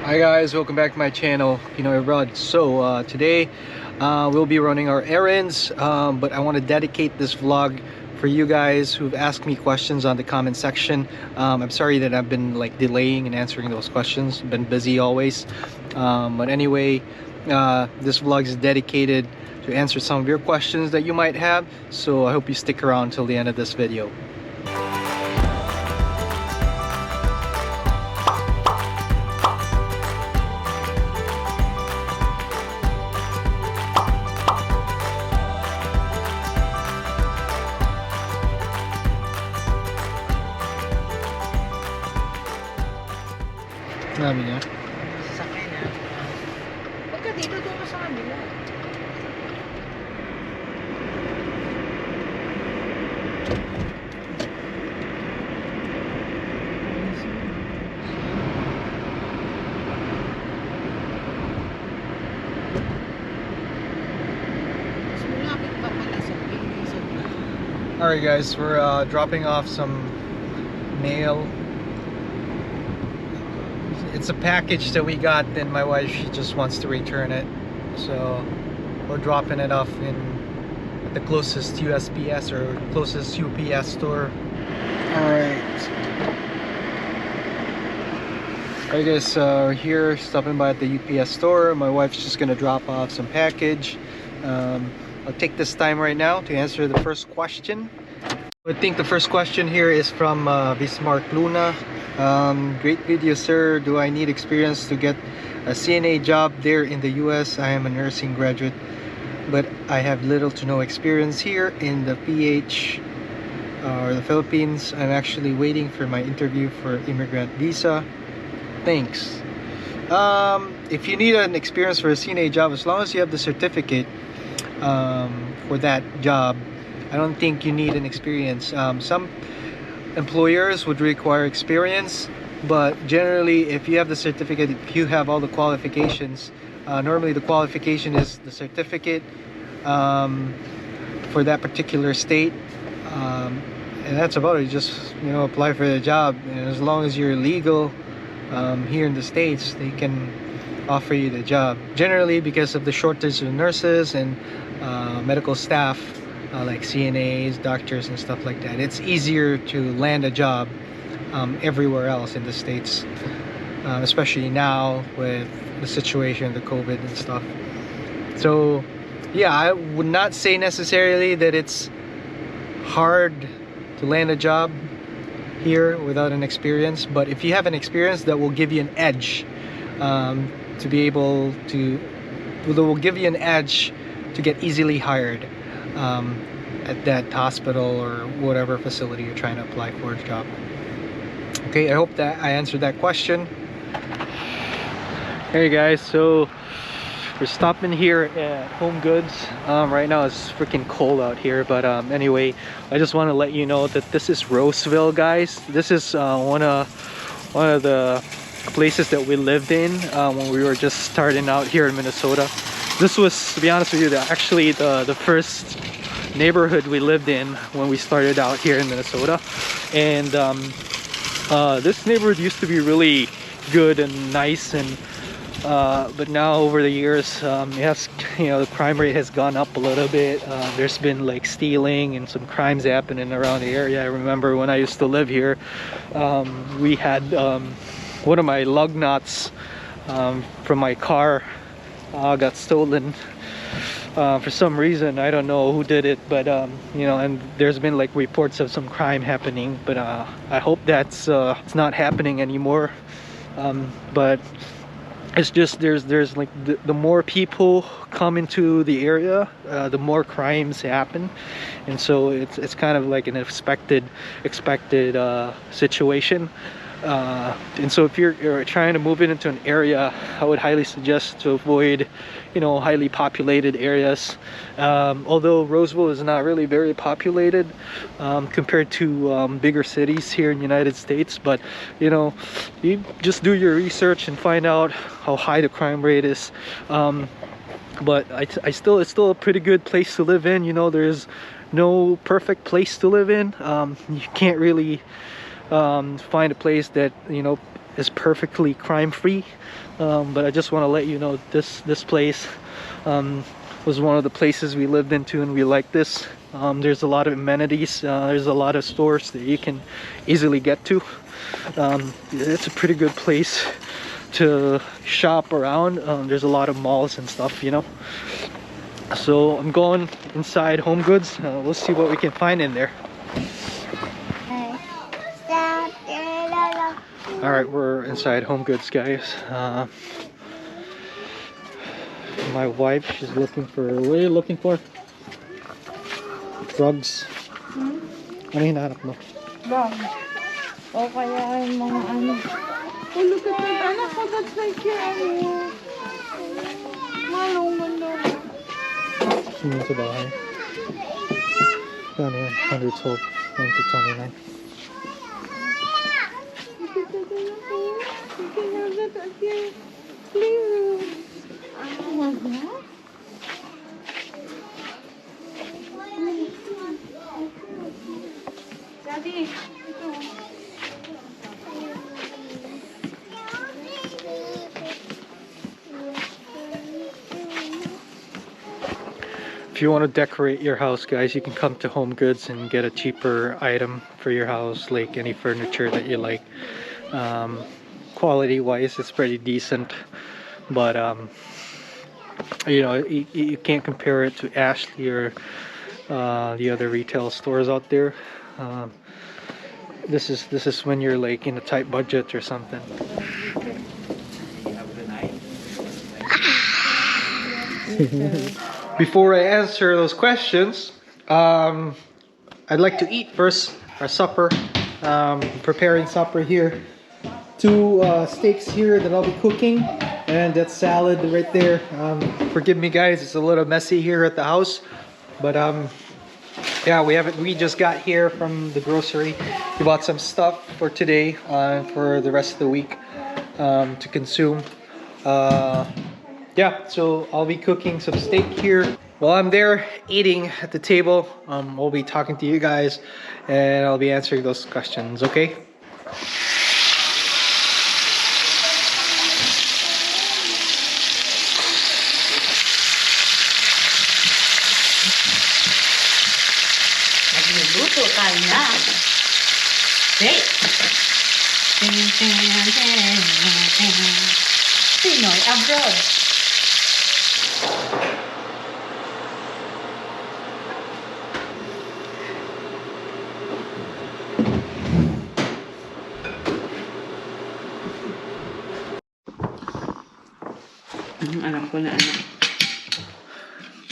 Hi guys, welcome back to my channel, Pinoy Rod. So today we'll be running our errands, but I want to dedicate this vlog for you guys who've asked me questions on the comment section. I'm sorry that I've been like delaying in answering those questions. Been busy always, but anyway, this vlog is dedicated to answer some of your questions that you might have, so I hope you stick around till the end of this video. Sabi niya? Sasakay na. Pagka dito, doon ka sa kanila. Mas malapit pa pala sa Pilipinas. Alright guys, we're dropping off some mail. It's a package that we got, and my wife, she just wants to return it, so we're dropping it off at the closest USPS or closest UPS store. Alright guys, we're here stopping by at the UPS store. My wife's just gonna drop off some package. I'll take this time right now to answer the first question. I think the first question here is from Bismarck Luna. Great video, sir. Do I need experience to get a CNA job there in the US? I am a nursing graduate, but I have little to no experience here in the PH or the Philippines. I'm actually waiting for my interview for immigrant visa. Thanks. If you need an experience for a CNA job, as long as you have the certificate for that job, I don't think you need an experience. Some employers would require experience, but generally if you have the certificate, if you have all the qualifications, normally the qualification is the certificate for that particular state, and that's about it. Just apply for the job, and as long as you're legal here in the States, they can offer you the job. Generally, because of the shortage of nurses and medical staff, like CNAs, doctors and stuff like that, it's easier to land a job everywhere else in the States, especially now with the situation, the COVID and stuff. So yeah, I would not say necessarily that it's hard to land a job here without an experience, but if you have an experience, that will give you an edge to be able to, that will give you an edge to get easily hired at that hospital or whatever facility you're trying to apply for a job. Okay, I hope that I answered that question. Hey guys, so we're stopping here at Homegoods. Right now it's freaking cold out here, but anyway, I just want to let you know that this is Roseville, guys. This is one of the places that we lived in when we were just starting out here in Minnesota. This was, to be honest with you, actually the first neighborhood we lived in when we started out here in Minnesota. And this neighborhood used to be really good and nice, and but now over the years, it has, the crime rate has gone up a little bit. There's been like stealing and some crimes happening around the area. I remember when I used to live here, we had one of my lug nuts from my car got stolen for some reason. I don't know who did it, but and there's been like reports of some crime happening, but I hope that's it's not happening anymore. But it's just there's like the more people come into the area, the more crimes happen, and so it's kind of like an expected situation. And so if you're trying to move into an area, I would highly suggest to avoid highly populated areas, although Roseville is not really very populated compared to bigger cities here in the United States. But you just do your research and find out how high the crime rate is. But it's still a pretty good place to live in. There's no perfect place to live in. You can't really find a place that is perfectly crime-free. But I just want to let you know this place was one of the places we lived into, and we like this. There's a lot of amenities. There's a lot of stores that you can easily get to. It's a pretty good place to shop around. There's a lot of malls and stuff, you know. So I'm going inside Homegoods. We'll see what we can find in there. All right, we're inside Homegoods, guys. My wife, she's looking for, what are you looking for? Drugs. Ano hinahanap mo? Bang. O kaya yung mga ano. Oh, look at that. Anak ko, that's like your ano. Malong. Sino sa bahay? Ano yan? 112. 129. Daddy, If you want to decorate your house, guys, you can come to Homegoods and get a cheaper item for your house, like any furniture that you like. Quality wise, it's pretty decent, but you know, you can't compare it to Ashley or the other retail stores out there. This is when you're like in a tight budget or something. Before I answer those questions, I'd like to eat first our supper. Preparing supper here. 2 steaks here that I'll be cooking, and that salad right there. Forgive me, guys, it's a little messy here at the house, but yeah, we just got here from the grocery. We bought some stuff for today, for the rest of the week, to consume. Yeah, so I'll be cooking some steak here. While I'm there eating at the table, we'll be talking to you guys, and I'll be answering those questions, okay? nagluluto tayo na. Steak. Pinoy abroad. Alam ko na ano.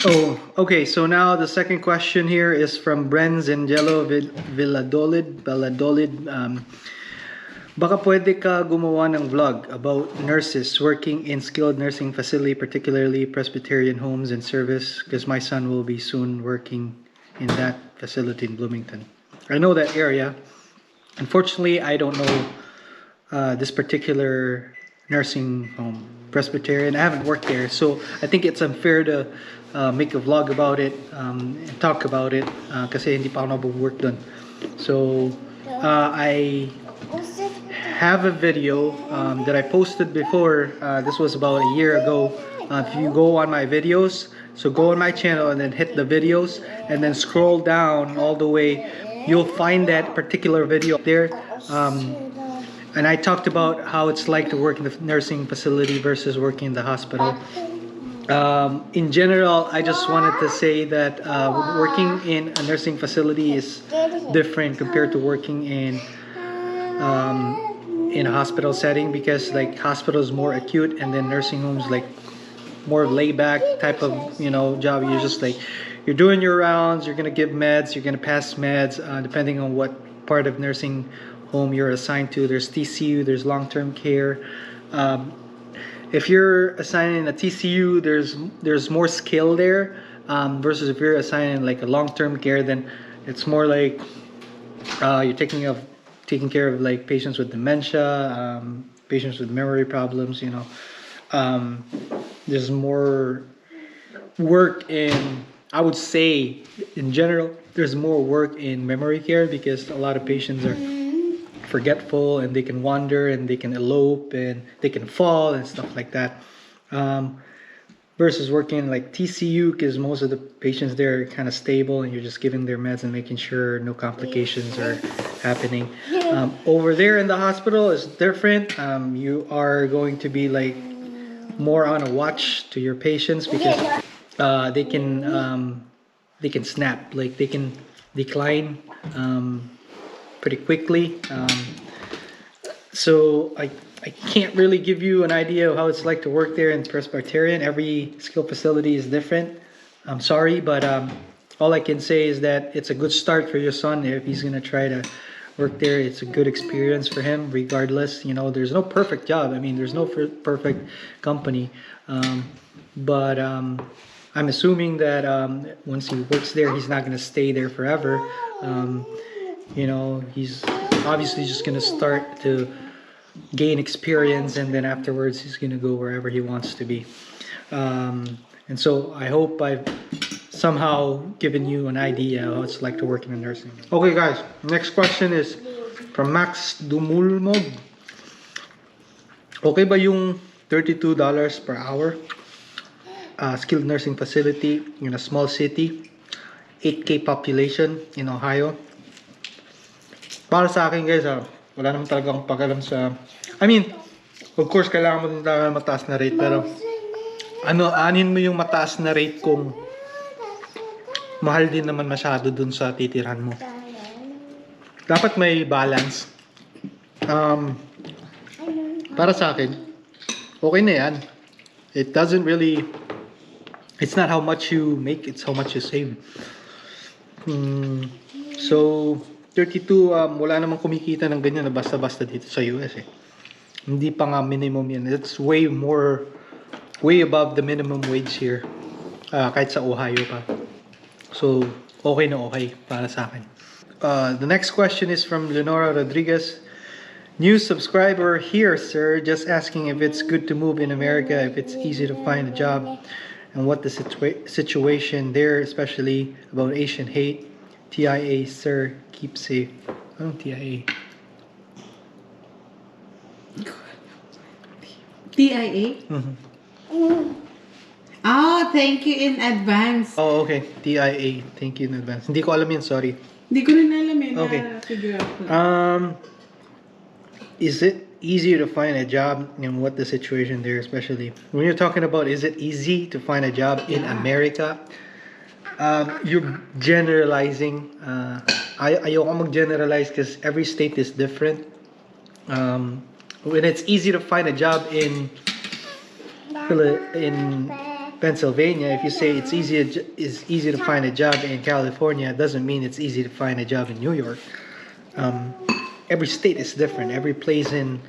Oh, okay. So now the second question here is from Brenz Angelo Valladolid. Baka pwede ka gumawa ng vlog about nurses working in skilled nursing facility, particularly Presbyterian homes and service, because my son will be soon working in that facility in Bloomington. I know that area. Unfortunately, I don't know this particular nursing home, Presbyterian. I haven't worked there, so I think it's unfair to make a vlog about it and talk about it kasi hindi pa ako nag-work dun. So I have a video that I posted before. This was about a year ago. If you go on my videos, so go on my channel and then hit the videos and then scroll down all the way, you'll find that particular video there. And I talked about how it's like to work in the nursing facility versus working in the hospital. In general, I just wanted to say that working in a nursing facility is different compared to working in a hospital setting, because like hospital is more acute and then nursing homes like more laid-back type of, you know, job. You're just like, you're doing your rounds, you're gonna give meds, you're gonna pass meds depending on what part of nursing home you're assigned to. There's TCU, there's long-term care. If you're assigned in a TCU, there's more skill there versus if you're assigned in like a long-term care, then it's more like you're taking care of like patients with dementia, patients with memory problems, you know. There's more work in, I would say in general, there's more work in memory care because a lot of patients are forgetful and they can wander and they can elope and they can fall and stuff like that. Versus working like TCU, because most of the patients there are kind of stable and you're just giving their meds and making sure no complications are happening. Over there in the hospital is different. You are going to be like more on a watch to your patients because they can snap, like they can decline pretty quickly. So I can't really give you an idea of how it's like to work there in Presbyterian. Every skill facility is different. I'm sorry, but all I can say is that it's a good start for your son. If he's gonna try to work there, it's a good experience for him regardless. You know, there's no perfect job. I mean, there's no perfect company. But I'm assuming that once he works there, he's not gonna stay there forever. You know, he's obviously just gonna start to gain experience, and then afterwards he's gonna go wherever he wants to be. And so I hope I've somehow given you an idea how it's like to work in a nursing home. Okay guys, next question is from Max Dumulmog. Okay ba yung $32 per hour skilled nursing facility in a small city, 8K population in Ohio? Para sa akin guys, wala naman talaga akong pag-alam sa... I mean, of course, kailangan mo din talaga mataas na rate, pero anin mo yung mataas na rate kung mahal din naman masyado dun sa titirhan mo. Dapat may balance. Para sa akin, okay na yan. It doesn't really... It's not how much you make, it's how much you save. So... 32, wala namang kumikita ng ganyan na basta-basta dito sa US eh. Hindi pa nga minimum yan. It's way above the minimum wage here. Kahit sa Ohio pa. So, okay na okay para sa akin. The next question is from Leonora Rodriguez. New subscriber here, sir. Just asking if it's good to move in America, if it's easy to find a job, and what the situation there, especially about Asian hate. TIA, sir. Keep safe. Oh, TIA. TIA? Oh, thank you in advance. Oh, okay. TIA. Thank you in advance. Hindi ko alam yun, sorry. Hindi ko rin alam eh. Okay. Figure out. Is it easier to find a job, and what the situation there, especially when you're talking about is it easy to find a job in America? You're generalizing. Ayoko mag-generalize because every state is different. When it's easy to find a job in Pennsylvania, if you say it's easy to find a job in California, it doesn't mean it's easy to find a job in New York. Every state is different. Every place in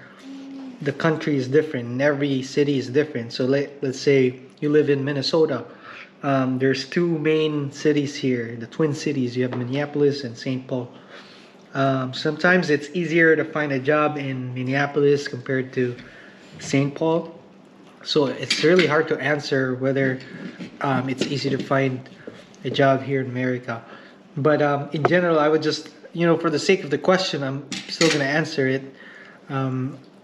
the country is different. And every city is different. So let's say you live in Minnesota. There's two main cities here, the Twin Cities. You have Minneapolis and St. Paul. Sometimes it's easier to find a job in Minneapolis compared to St. Paul. So it's really hard to answer whether it's easy to find a job here in America. But in general, I would just, for the sake of the question, I'm still going to answer it.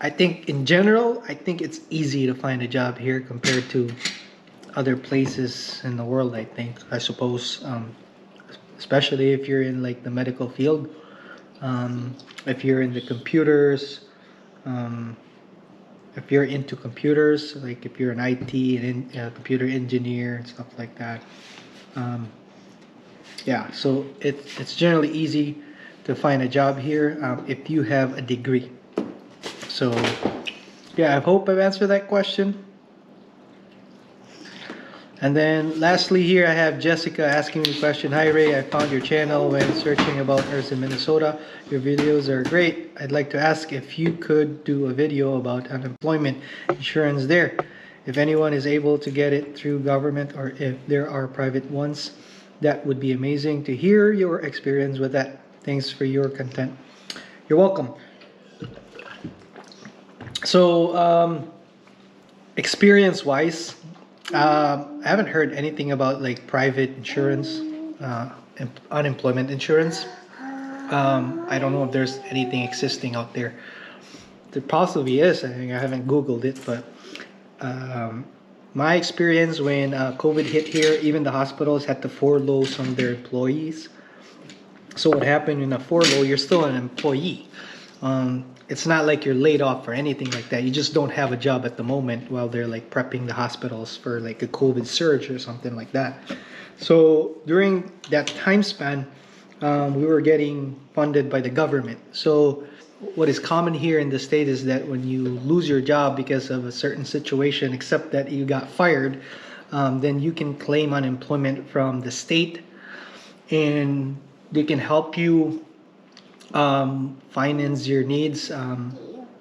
I think in general, I think it's easy to find a job here compared to other places in the world, I suppose, especially if you're in like the medical field, if you're in the computers, if you're into computers, like if you're an IT and computer engineer and stuff like that. So it's generally easy to find a job here if you have a degree. So I hope I've answered that question. And then lastly here I have Jessica asking me the question. Hi Ray, I found your channel when searching about nurse in Minnesota. Your videos are great. I'd like to ask if you could do a video about unemployment insurance there. If anyone is able to get it through government or if there are private ones, that would be amazing to hear your experience with that. Thanks for your content. You're welcome. So experience-wise, I haven't heard anything about like private insurance, unemployment insurance. I don't know if there's anything existing out there. There possibly is. I think I haven't Googled it, but my experience when COVID hit here, even the hospitals had to furlough some of their employees. So what happened in a furlough, you're still an employee. It's not like you're laid off or anything like that. You just don't have a job at the moment while they're like prepping the hospitals for like a COVID surge or something like that. So during that time span, we were getting funded by the government. So what is common here in the state is that when you lose your job because of a certain situation, except that you got fired, then you can claim unemployment from the state, and they can help you finance your needs.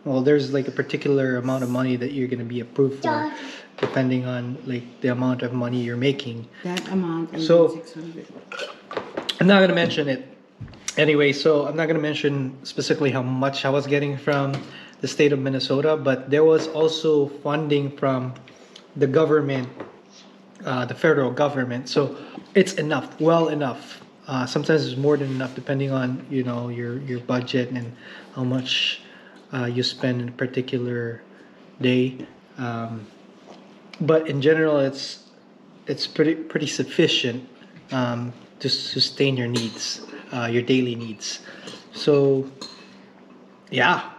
Well, there's like a particular amount of money that you're going to be approved for, depending on like the amount of money you're making. That amount and So 600. I'm not going to mention it anyway. So I'm not going to mention specifically how much I was getting from the state of Minnesota, but there was also funding from the government, the federal government. So it's enough, well enough. Sometimes it's more than enough, depending on your budget and how much you spend in a particular day. But in general, it's pretty sufficient to sustain your needs, your daily needs. So yeah,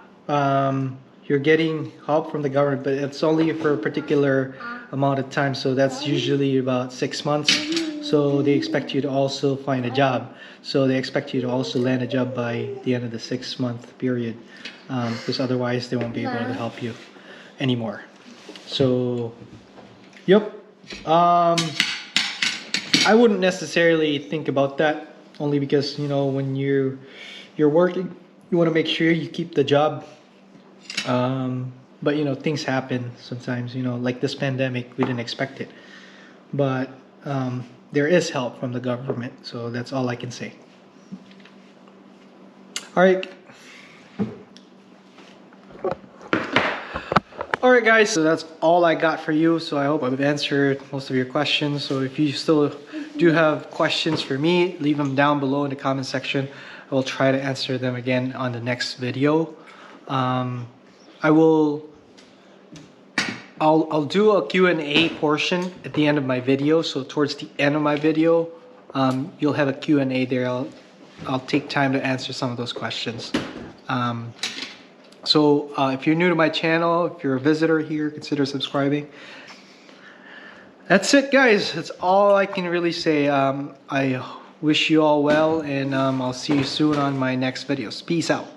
you're getting help from the government, but it's only for a particular amount of time. So that's usually about 6 months. So they expect you to also find a job. So they expect you to also land a job by the end of the 6-month period, because otherwise they won't be able to help you anymore. So, yep. I wouldn't necessarily think about that, only because when you're working, you want to make sure you keep the job. But things happen sometimes. Like this pandemic, we didn't expect it, but there is help from the government, so that's all I can say. All right. All right, guys, so that's all I got for you. So I hope I've answered most of your questions. So if you still do have questions for me, leave them down below in the comment section. I will try to answer them again on the next video. I'll do a Q&A portion at the end of my video. So towards the end of my video, you'll have a Q&A there. I'll take time to answer some of those questions. So if you're new to my channel, if you're a visitor here, consider subscribing. That's it, guys. That's all I can really say. I wish you all well, and I'll see you soon on my next videos. Peace out.